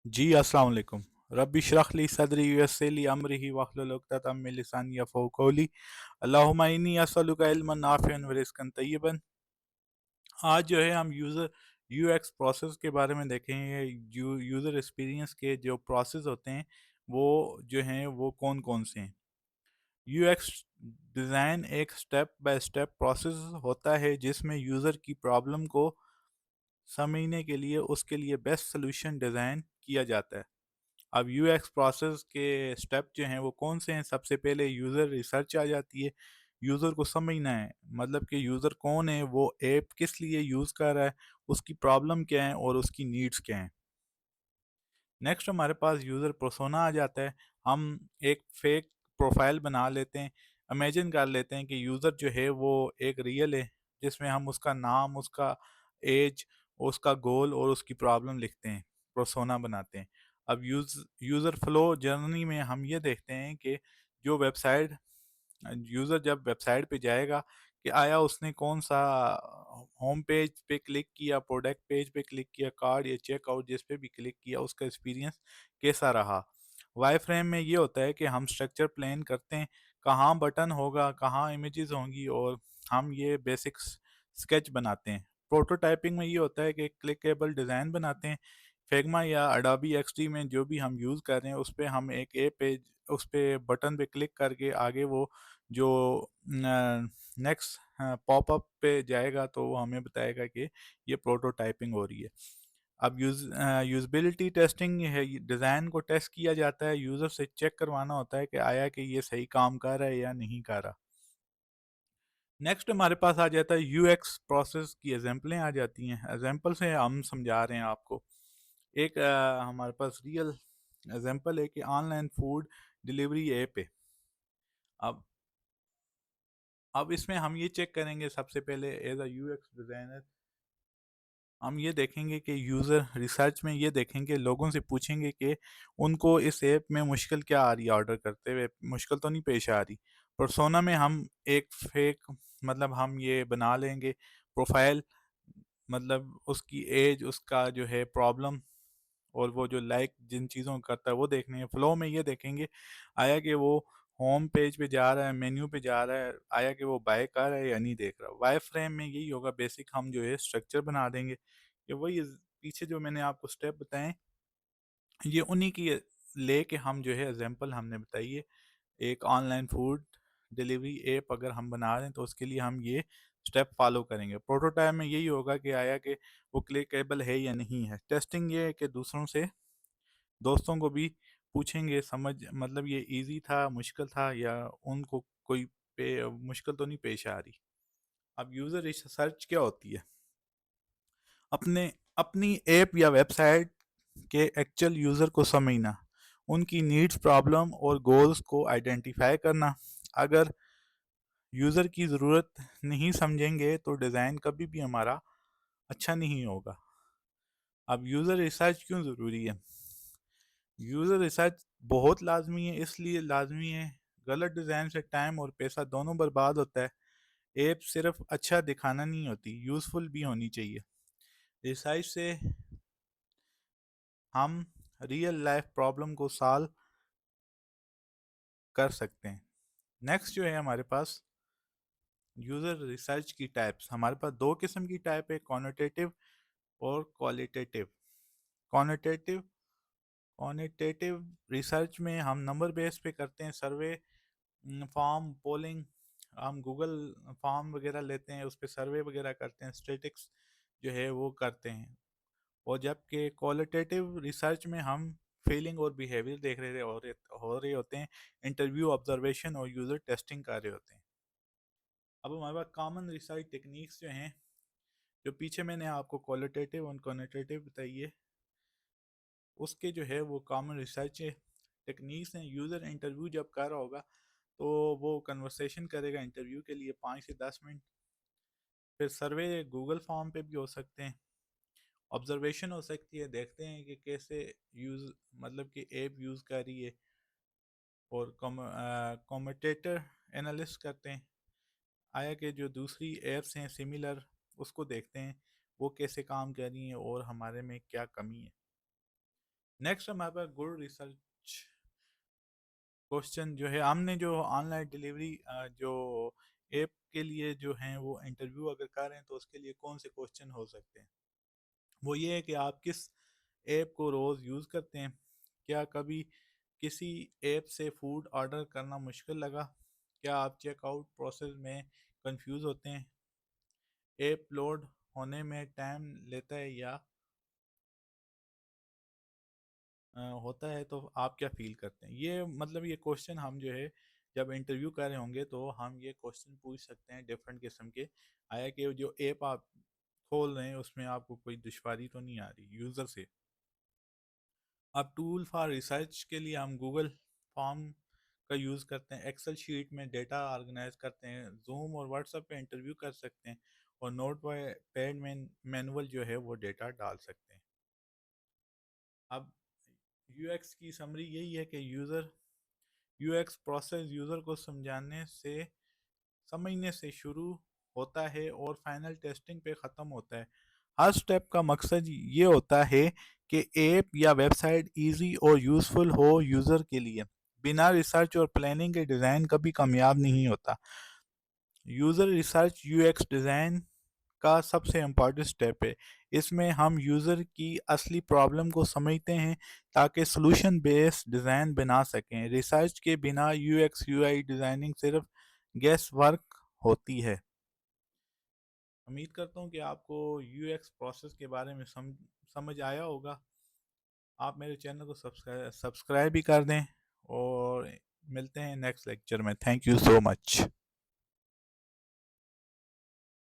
जी अस्सलाम वालेकुम। रब्बि इश्रह ली सदरी वयस्सिर ली अमरी वहलुल उक़दतम मिन लिसानी यफ़क़हू क़ौली। अल्लाहुम्मा इन्नी अस्अलुका इल्मन नाफ़िअन व रिज़्क़न तय्यबन। आज जो है हम यूज़र यूएक्स प्रोसेस के बारे में देखेंगे। यूज़र एक्सपीरियंस के जो प्रोसेस होते हैं वो जो हैं वो कौन कौन से हैं। यूएक्स डिज़ाइन एक स्टेप बाय स्टेप प्रोसेस होता है जिसमें यूज़र की प्रॉब्लम को समझने के लिए उसके लिए बेस्ट सोल्यूशन डिज़ाइन किया जाता है। अब यूएक्स प्रोसेस के स्टेप जो हैं वो कौन से हैं। सबसे पहले यूज़र रिसर्च आ जाती है। यूज़र को समझना है, मतलब कि यूज़र कौन है, वो ऐप किस लिए यूज़ कर रहा है, उसकी प्रॉब्लम क्या है और उसकी नीड्स क्या हैं। नेक्स्ट हमारे पास यूज़र पर्सोना आ जाता है। हम एक फेक प्रोफाइल बना लेते हैं। इमेजिन कर लेते हैं कि यूज़र जो है वो एक रियल है, जिसमें हम उसका नाम, उसका एज, उसका गोल और उसकी प्रॉब्लम लिखते हैं, पर्सोना बनाते हैं। अब यूज़र फ्लो जर्नी में हम ये देखते हैं कि जो वेबसाइट यूज़र जब वेबसाइट पे जाएगा कि आया उसने कौन सा होम पेज पे क्लिक किया, प्रोडक्ट पेज पे क्लिक किया, कार्ड या चेकआउट जिस पे भी क्लिक किया, उसका एक्सपीरियंस कैसा रहा। वाई फ्रेम में ये होता है कि हम स्ट्रक्चर प्लान करते हैं, कहाँ बटन होगा, कहाँ इमेजेस होंगी, और हम ये बेसिक स्केच बनाते हैं। प्रोटोटाइपिंग में ये होता है कि क्लिकेबल डिज़ाइन बनाते हैं। फिग्मा या अडोबी एक्सडी में जो भी हम यूज़ कर रहे हैं उस पे हम एक ए पेज, उस पे बटन पे क्लिक करके आगे वो जो नेक्स्ट पॉपअप पे जाएगा तो वो हमें बताएगा कि ये प्रोटोटाइपिंग हो रही है। अब यूज़बिलिटी टेस्टिंग है, डिज़ाइन को टेस्ट किया जाता है, यूज़र से चेक करवाना होता है कि आया कि ये सही काम कर रहा है या नहीं कर रहा। नेक्स्ट हमारे पास आ जाता है यूएक्स प्रोसेस की एग्जांपलें आ जाती हैं। एग्जांपल से हम समझा रहे हैं आपको। एक हमारे पास रियल एग्जांपल है कि ऑनलाइन फूड डिलीवरी ऐप है। अब अब इसमें हम ये चेक करेंगे सबसे पहले एज अ यूएक्स डिज़ाइनर, हम ये देखेंगे कि यूज़र रिसर्च में ये देखेंगे, लोगों से पूछेंगे कि उनको इस ऐप में मुश्किल क्या आ रही है, ऑर्डर करते हुए मुश्किल तो नहीं पेश आ रही। पर्सोना में हम एक फेक, मतलब हम ये बना लेंगे प्रोफाइल, मतलब उसकी एज, उसका जो है प्रॉब्लम, और वो जो लाइक जिन चीज़ों को करता है वो देखने हैं। फ्लो में ये देखेंगे आया कि वो होम पेज पे जा रहा है, मेन्यू पे जा रहा है, आया कि वो बाय कर रहा है या नहीं देख रहा। वाई फ्रेम में यही होगा, बेसिक हम जो है स्ट्रक्चर बना देंगे कि वही पीछे जो मैंने आपको स्टेप बताएं ये उन्हीं की लेके हम जो है एग्जांपल हमने बताई है। एक ऑनलाइन फूड डिलीवरी ऐप अगर हम बना रहे हैं तो उसके लिए हम ये स्टेप फॉलो करेंगे। प्रोटोटाइप में यही होगा कि आया कि वो क्लिकेबल है या नहीं है। टेस्टिंग ये है कि दूसरों से, दोस्तों को भी पूछेंगे, समझ मतलब ये इजी था, मुश्किल था, या उनको कोई मुश्किल तो नहीं पेश आ रही। अब यूज़र रिसर्च क्या होती है? अपने अपनी ऐप या वेबसाइट के एक्चुअल यूज़र को समझना, उनकी नीड्स, प्रॉब्लम और गोल्स को आइडेंटिफाई करना। अगर यूज़र की ज़रूरत नहीं समझेंगे तो डिज़ाइन कभी भी हमारा अच्छा नहीं होगा। अब यूज़र रिसर्च क्यों ज़रूरी है? यूज़र रिसर्च बहुत लाजमी है, इसलिए लाजमी है, गलत डिज़ाइन से टाइम और पैसा दोनों बर्बाद होता है। ऐप सिर्फ अच्छा दिखाना नहीं होती, यूज़फुल भी होनी चाहिए। रिसर्च से हम रियल लाइफ प्रॉब्लम को सॉल्व कर सकते हैं। नेक्स्ट जो है हमारे पास यूज़र रिसर्च की टाइप्स। हमारे पास दो किस्म की टाइप है, क्वांटिटेटिव और क्वालिटेटिव। क्वांटिटेटिव क्वांटिटेटिव रिसर्च में हम नंबर बेस पे करते हैं, सर्वे, फॉर्म, पोलिंग, हम गूगल फॉर्म वगैरह लेते हैं, उस पर सर्वे वगैरह करते हैं, स्टेटिक्स जो है वो करते हैं। और जबकि क्वालिटेटिव रिसर्च में हम फीलिंग और बिहेवियर देख रहे हो रहे होते हैं, इंटरव्यू, ऑब्जर्वेशन और यूज़र टेस्टिंग कर रहे होते हैं। अब हमारे पास कॉमन रिसर्च टेक्निक्स जो हैं, जो पीछे मैंने आपको क्वालिटेटिव और क्वांटिटेटिव बताई है, उसके जो है वो कॉमन रिसर्च टेक्निक्स हैं। यूज़र इंटरव्यू जब कर रहा होगा तो वो कन्वर्सेशन करेगा इंटरव्यू के लिए 5 से 10 मिनट। फिर सर्वे गूगल फॉर्म पे भी हो सकते हैं, ऑब्जर्वेशन हो सकती है, देखते हैं कि कैसे यूज़, मतलब कि ऐप यूज़ कर रही है। और कॉमेटेटर एनालिस्ट करते हैं, आया कि जो दूसरी ऐप्स हैं सिमिलर, उसको देखते हैं वो कैसे काम कर रही हैं और हमारे में क्या कमी है। نیکسٹ ہمارے پاس گڈ ریسرچ کوشچن جو ہے، ہم نے جو آن لائن ڈیلیوری جو ایپ کے لیے جو ہیں وہ انٹرویو اگر کر رہے ہیں تو اس کے لیے کون سے کوشچن ہو سکتے ہیں؟ وہ یہ ہے کہ آپ کس ایپ کو روز یوز کرتے ہیں، کیا کبھی کسی ایپ سے فوڈ آرڈر کرنا مشکل لگا، کیا آپ چیک آؤٹ پروسیس میں کنفیوز ہوتے ہیں، ایپ لوڈ ہونے میں ٹائم لیتا ہے یا ہوتا ہے، تو آپ کیا فیل کرتے ہیں؟ یہ مطلب یہ کوشچن ہم جو ہے جب انٹرویو کر رہے ہوں گے تو ہم یہ کوشچن پوچھ سکتے ہیں ڈفرینٹ قسم کے، آیا کہ جو ایپ آپ کھول رہے ہیں اس میں آپ کو کوئی دشواری تو نہیں آ رہی یوزر سے۔ اب ٹول فار ریسرچ کے لیے ہم گوگل فارم کا یوز کرتے ہیں، ایکسل شیٹ میں ڈیٹا آرگنائز کرتے ہیں، زوم اور واٹس ایپ پہ انٹرویو کر سکتے ہیں، اور نوٹ پیڈ میں مینول جو ہے وہ ڈیٹا ڈال سکتے ہیں۔ اب یو ایکس کی سمری یہی ہے کہ یو ایکس پروسیس یوزر کو سمجھنے سے شروع ہوتا ہے اور فائنل ٹیسٹنگ پہ ختم ہوتا ہے۔ ہر سٹیپ کا مقصد یہ ہوتا ہے کہ ایپ یا ویب سائٹ ایزی اور یوزفل ہو یوزر کے لیے۔ بنا ریسرچ اور پلاننگ کے ڈیزائن کبھی کامیاب نہیں ہوتا۔ User research you x design کا سب سے امپورٹنٹ سٹیپ ہے۔ اس میں ہم یوزر کی اصلی پرابلم کو سمجھتے ہیں تاکہ سلوشن بیس ڈیزائن بنا سکیں۔ ریسرچ کے بنا you x you I designing صرف گیس ورک ہوتی ہے۔ امید کرتا ہوں کہ آپ کو یو ایکس پروسیس کے بارے میں سمجھ آیا ہوگا۔ آپ میرے چینل کو سبسکرائب بھی کر دیں، اور ملتے ہیں نیکسٹ لیکچر میں۔ Thank you so much.